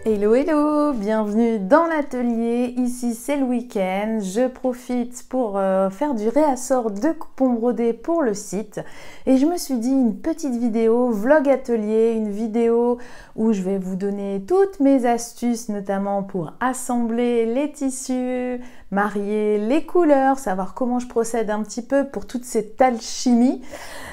Hello hello, bienvenue dans l'atelier, ici c'est le week-end, je profite pour faire du réassort de coupons brodés pour le site et je me suis dit une petite vidéo vlog atelier, une vidéo où je vais vous donner toutes mes astuces notamment pour assembler les tissus, marier les couleurs, savoir comment je procède un petit peu pour toute cette alchimie.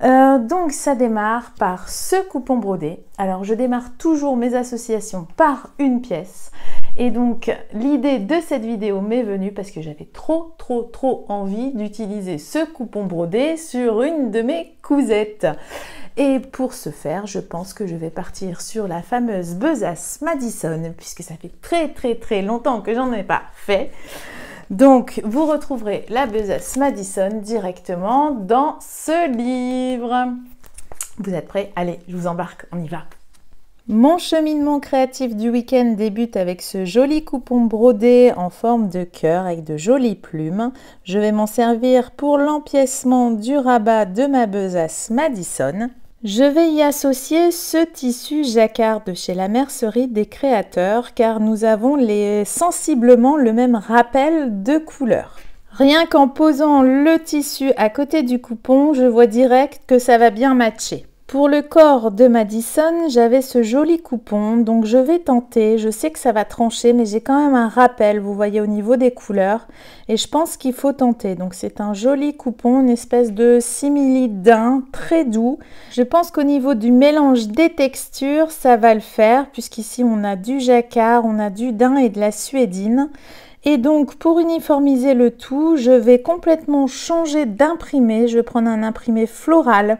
Donc ça démarre par ce coupon brodé. Alors je démarre toujours mes associations par une pièce et donc l'idée de cette vidéo m'est venue parce que j'avais trop envie d'utiliser ce coupon brodé sur une de mes cousettes. Et pour ce faire, je pense que je vais partir sur la fameuse besace Madison puisque ça fait très longtemps que j'en ai pas fait. Donc, vous retrouverez la besace Madison directement dans ce livre. Vous êtes prêts? Allez, je vous embarque, on y va. Mon cheminement créatif du week-end débute avec ce joli coupon brodé en forme de cœur avec de jolies plumes. Je vais m'en servir pour l'empiècement du rabat de ma besace Madison. Je vais y associer ce tissu jacquard de chez la Mercerie des Créateurs car nous avons sensiblement le même rappel de couleur. Rien qu'en posant le tissu à côté du coupon, je vois direct que ça va bien matcher. Pour le corps de Madison, j'avais ce joli coupon, donc je vais tenter. Je sais que ça va trancher, mais j'ai quand même un rappel, vous voyez, au niveau des couleurs. Et je pense qu'il faut tenter. Donc c'est un joli coupon, une espèce de simili daim, très doux. Je pense qu'au niveau du mélange des textures, ça va le faire, puisqu'ici on a du jacquard, on a du daim et de la suédine. Et donc, pour uniformiser le tout, je vais complètement changer d'imprimé. Je vais prendre un imprimé floral.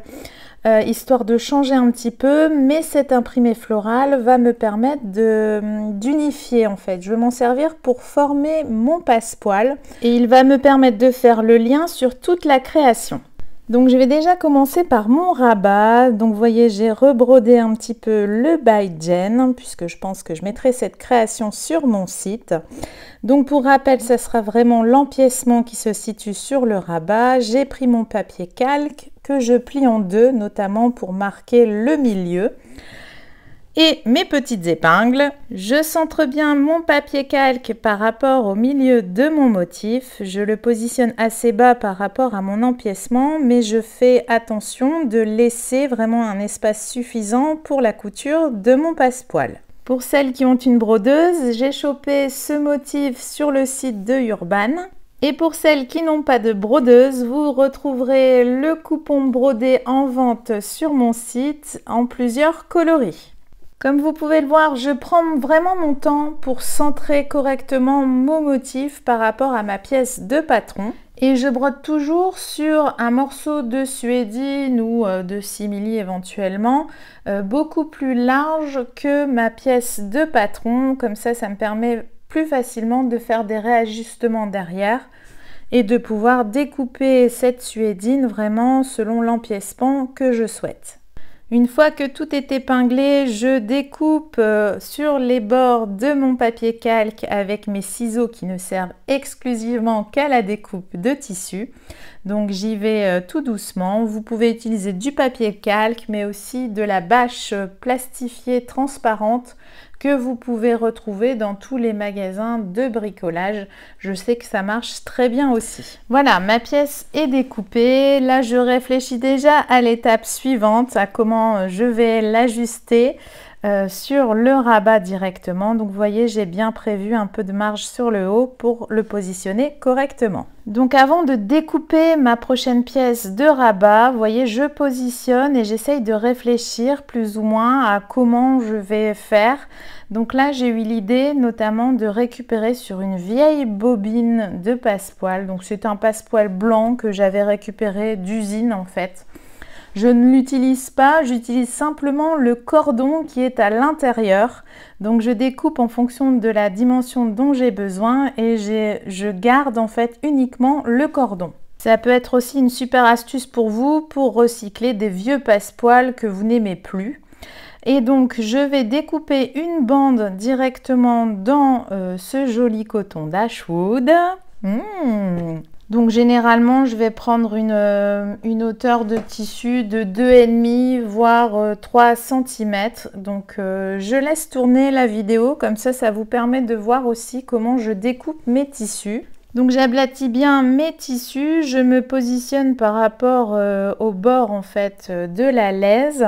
Histoire de changer un petit peu, mais cet imprimé floral va me permettre d'unifier en fait. Je vais m'en servir pour former mon passepoil et il va me permettre de faire le lien sur toute la création. Donc je vais déjà commencer par mon rabat. Donc vous voyez, j'ai rebrodé un petit peu le by Jen puisque je pense que je mettrai cette création sur mon site. Donc pour rappel, ça sera vraiment l'empiècement qui se situe sur le rabat. J'ai pris mon papier calque que je plie en deux, notamment pour marquer le milieu. Et mes petites épingles, je centre bien mon papier calque par rapport au milieu de mon motif. Je le positionne assez bas par rapport à mon empiècement, mais je fais attention de laisser vraiment un espace suffisant pour la couture de mon passepoil. Pour celles qui ont une brodeuse, j'ai chopé ce motif sur le site de Urban. Et pour celles qui n'ont pas de brodeuse, vous retrouverez le coupon brodé en vente sur mon site en plusieurs coloris. Comme vous pouvez le voir, je prends vraiment mon temps pour centrer correctement mon motif par rapport à ma pièce de patron. Et je brode toujours sur un morceau de suédine ou de simili éventuellement, beaucoup plus large que ma pièce de patron. Comme ça me permet plus facilement de faire des réajustements derrière et de pouvoir découper cette suédine vraiment selon l'empiècement que je souhaite. Une fois que tout est épinglé, je découpe sur les bords de mon papier calque avec mes ciseaux qui ne servent exclusivement qu'à la découpe de tissu. Donc j'y vais tout doucement. Vous pouvez utiliser du papier calque mais aussi de la bâche plastifiée transparente que vous pouvez retrouver dans tous les magasins de bricolage. Je sais que ça marche très bien aussi. Voilà, ma pièce est découpée. Là, je réfléchis déjà à l'étape suivante, à comment je vais l'ajuster sur le rabat directement. Donc, vous voyez, j'ai bien prévu un peu de marge sur le haut pour le positionner correctement. Donc, avant de découper ma prochaine pièce de rabat, vous voyez, je positionne et j'essaye de réfléchir plus ou moins à comment je vais faire. Donc là, j'ai eu l'idée notamment de récupérer sur une vieille bobine de passepoil. Donc c'est un passepoil blanc que j'avais récupéré d'usine en fait. Je ne l'utilise pas, j'utilise simplement le cordon qui est à l'intérieur. Donc je découpe en fonction de la dimension dont j'ai besoin et je garde en fait uniquement le cordon. Ça peut être aussi une super astuce pour vous pour recycler des vieux passepoils que vous n'aimez plus. Et donc je vais découper une bande directement dans ce joli coton d'Ashwood. Donc généralement je vais prendre une hauteur de tissu de 2,5 voire 3 cm. Donc je laisse tourner la vidéo, comme ça vous permet de voir aussi comment je découpe mes tissus. Donc j'aplatis bien mes tissus, je me positionne par rapport au bord en fait de la lèse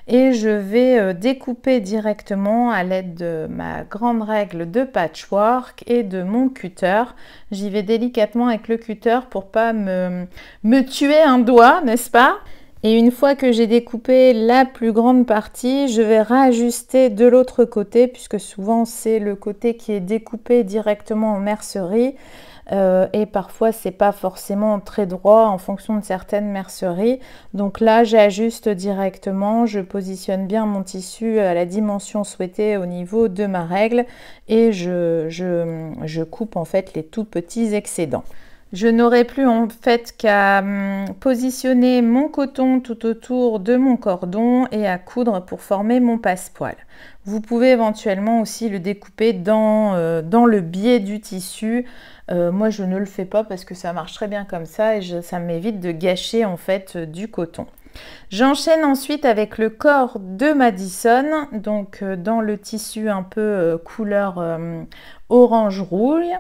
et je vais découper directement à l'aide de ma grande règle de patchwork et de mon cutter. J'y vais délicatement avec le cutter pour pas me tuer un doigt, n'est-ce pas? Et une fois que j'ai découpé la plus grande partie, je vais réajuster de l'autre côté, puisque souvent c'est le côté qui est découpé directement en mercerie. Et parfois c'est pas forcément très droit en fonction de certaines merceries. Donc là j'ajuste directement, je positionne bien mon tissu à la dimension souhaitée au niveau de ma règle et je coupe en fait les tout petits excédents. Je n'aurai plus en fait qu'à positionner mon coton tout autour de mon cordon et à coudre pour former mon passepoil. Vous pouvez éventuellement aussi le découper dans le biais du tissu. Moi je ne le fais pas parce que ça marche très bien comme ça et ça m'évite de gâcher en fait du coton. J'enchaîne ensuite avec le corps de Madison, donc dans le tissu un peu couleur orange rouille.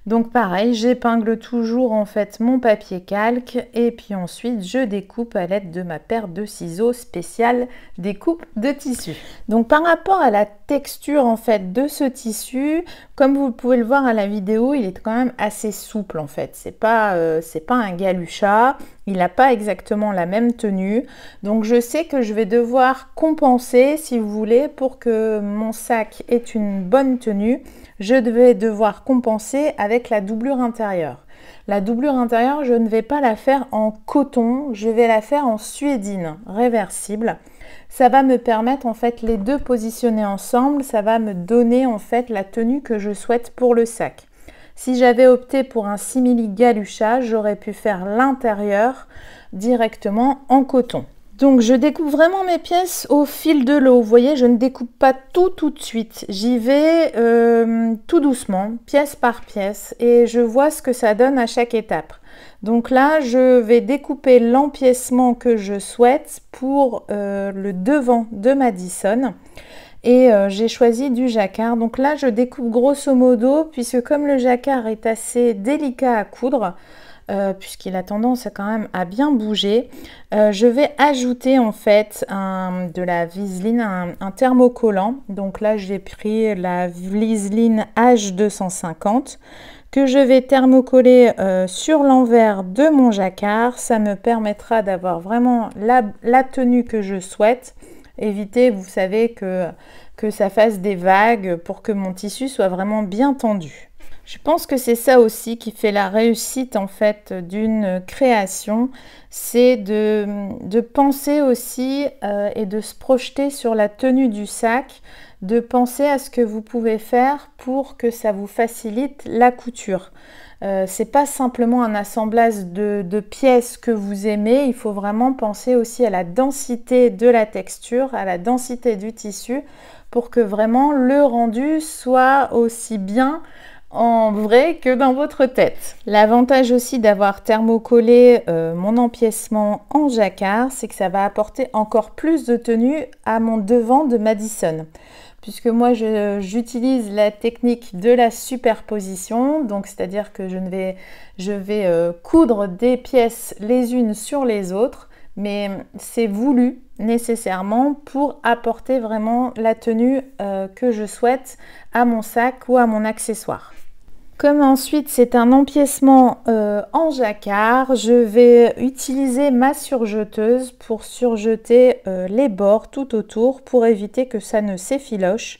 Donc pareil, j'épingle toujours en fait mon papier calque et puis ensuite je découpe à l'aide de ma paire de ciseaux spéciale découpe de tissu. Donc par rapport à la texture en fait de ce tissu, comme vous pouvez le voir à la vidéo, il est quand même assez souple en fait. C'est pas un galucha, il n'a pas exactement la même tenue. Donc je sais que je vais devoir compenser, si vous voulez, pour que mon sac ait une bonne tenue. Je vais devoir compenser avec la doublure intérieure. La doublure intérieure, je ne vais pas la faire en coton, je vais la faire en suédine réversible. Ça va me permettre en fait les deux positionnés ensemble, ça va me donner en fait la tenue que je souhaite pour le sac. Si j'avais opté pour un simili galucha, j'aurais pu faire l'intérieur directement en coton. Donc je découpe vraiment mes pièces au fil de l'eau. Vous voyez, je ne découpe pas tout de suite. J'y vais tout doucement, pièce par pièce, et je vois ce que ça donne à chaque étape. Donc là, je vais découper l'empiècement que je souhaite pour le devant de Madison. Et j'ai choisi du jacquard. Donc là, je découpe grosso modo, puisque comme le jacquard est assez délicat à coudre, puisqu'il a tendance quand même à bien bouger, je vais ajouter en fait de la viseline, un thermocollant. Donc là j'ai pris la viseline H250 que je vais thermocoller sur l'envers de mon jacquard. Ça me permettra d'avoir vraiment la tenue que je souhaite. Éviter, vous savez, que ça fasse des vagues pour que mon tissu soit vraiment bien tendu. Je pense que c'est ça aussi qui fait la réussite en fait d'une création, c'est de penser aussi et de se projeter sur la tenue du sac, de penser à ce que vous pouvez faire pour que ça vous facilite la couture. C'est pas simplement un assemblage de pièces que vous aimez, il faut vraiment penser aussi à la densité de la texture, à la densité du tissu pour que vraiment le rendu soit aussi bien en vrai que dans votre tête. L'avantage aussi d'avoir thermocollé mon empiècement en jacquard, c'est que ça va apporter encore plus de tenue à mon devant de Madison. Puisque moi j'utilise la technique de la superposition, donc c'est-à-dire que je vais coudre des pièces les unes sur les autres, mais c'est voulu nécessairement pour apporter vraiment la tenue que je souhaite à mon sac ou à mon accessoire. Comme ensuite c'est un empiècement en jacquard, je vais utiliser ma surjeteuse pour surjeter les bords tout autour pour éviter que ça ne s'effiloche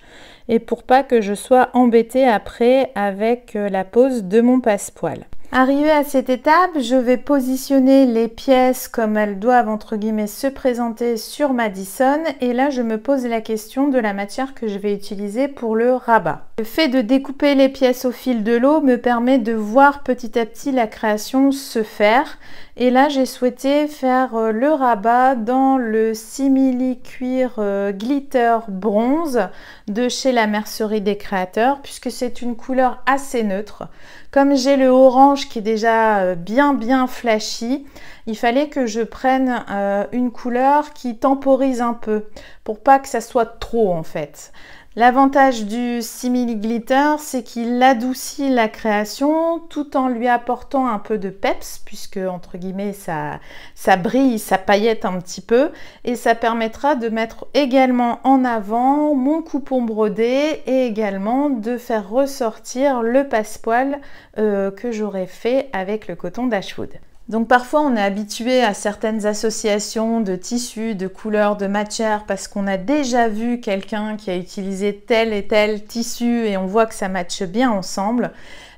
et pour pas que je sois embêtée après avec la pose de mon passepoil. Arrivé à cette étape, je vais positionner les pièces comme elles doivent entre guillemets se présenter sur Madison et là je me pose la question de la matière que je vais utiliser pour le rabat. Le fait de découper les pièces au fil de l'eau me permet de voir petit à petit la création se faire et là j'ai souhaité faire le rabat dans le simili cuir glitter bronze de chez la Mercerie des Créateurs puisque c'est une couleur assez neutre. Comme j'ai le orange qui est déjà bien flashy, il fallait que je prenne une couleur qui temporise un peu pour pas que ça soit trop en fait. L'avantage du simili glitter, c'est qu'il adoucit la création tout en lui apportant un peu de peps, puisque entre guillemets ça brille, ça paillette un petit peu, et ça permettra de mettre également en avant mon coupon brodé et également de faire ressortir le passepoil que j'aurais fait avec le coton d'Ashwood. Donc parfois on est habitué à certaines associations de tissus, de couleurs, de matières parce qu'on a déjà vu quelqu'un qui a utilisé tel et tel tissu et on voit que ça matche bien ensemble.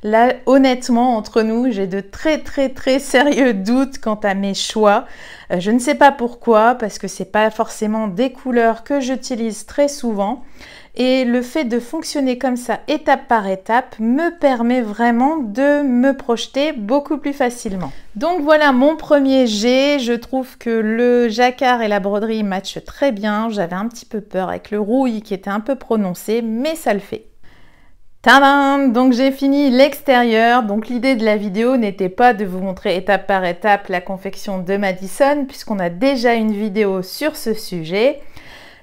Là, honnêtement, entre nous, j'ai de très sérieux doutes quant à mes choix. Je ne sais pas pourquoi, parce que c'est pas forcément des couleurs que j'utilise très souvent. Et le fait de fonctionner comme ça, étape par étape, me permet vraiment de me projeter beaucoup plus facilement. Donc voilà mon premier jet. Je trouve que le jacquard et la broderie matchent très bien. J'avais un petit peu peur avec le rouille qui était un peu prononcé, mais ça le fait. Tadam! Donc j'ai fini l'extérieur. Donc l'idée de la vidéo n'était pas de vous montrer étape par étape la confection de Madison, puisqu'on a déjà une vidéo sur ce sujet.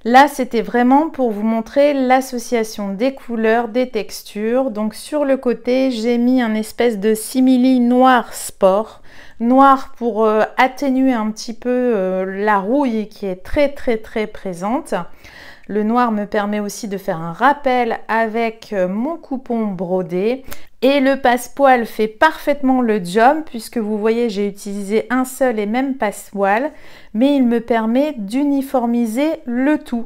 Là, c'était vraiment pour vous montrer l'association des couleurs, des textures. Donc sur le côté, j'ai mis un espèce de simili noir sport. Noir pour atténuer un petit peu la rouille qui est très présente. Le noir me permet aussi de faire un rappel avec mon coupon brodé. Et le passepoil fait parfaitement le job puisque vous voyez, j'ai utilisé un seul et même passepoil, mais il me permet d'uniformiser le tout.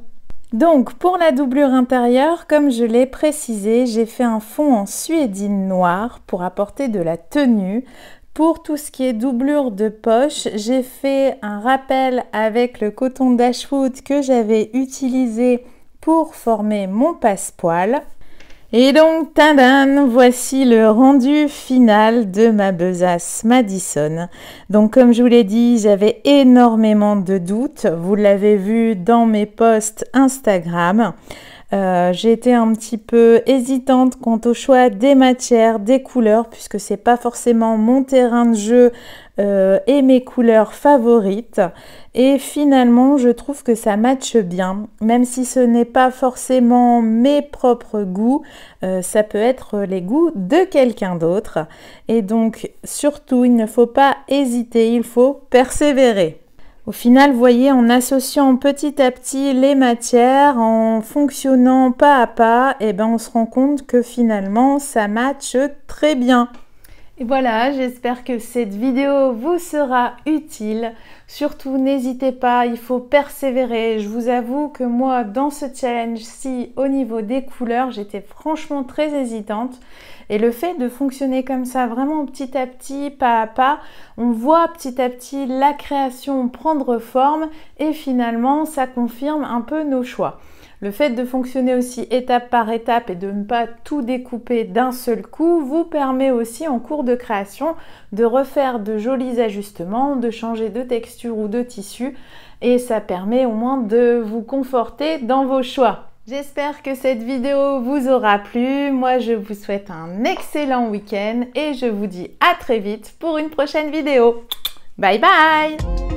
Donc pour la doublure intérieure, comme je l'ai précisé, j'ai fait un fond en suédine noir pour apporter de la tenue. Pour tout ce qui est doublure de poche, j'ai fait un rappel avec le coton d'Ashwood que j'avais utilisé pour former mon passepoil. Et donc, tadam, voici le rendu final de ma besace Madison. Donc, comme je vous l'ai dit, j'avais énormément de doutes. Vous l'avez vu dans mes posts Instagram. J'ai été un petit peu hésitante quant au choix des matières, des couleurs, puisque c'est pas forcément mon terrain de jeu et mes couleurs favorites. Et finalement, je trouve que ça matche bien, même si ce n'est pas forcément mes propres goûts, ça peut être les goûts de quelqu'un d'autre. Et donc, surtout, il ne faut pas hésiter, il faut persévérer. Au final, vous voyez, en associant petit à petit les matières, en fonctionnant pas à pas, et ben on se rend compte que finalement, ça matche très bien. Et voilà, j'espère que cette vidéo vous sera utile. Surtout, n'hésitez pas, il faut persévérer. Je vous avoue que moi, dans ce challenge-ci, au niveau des couleurs, j'étais franchement très hésitante. Et le fait de fonctionner comme ça, vraiment petit à petit, pas à pas, on voit petit à petit la création prendre forme et finalement, ça confirme un peu nos choix. Le fait de fonctionner aussi étape par étape et de ne pas tout découper d'un seul coup vous permet aussi en cours de création de refaire de jolis ajustements, de changer de texture ou de tissu et ça permet au moins de vous conforter dans vos choix. J'espère que cette vidéo vous aura plu. Moi, je vous souhaite un excellent week-end et je vous dis à très vite pour une prochaine vidéo. Bye bye!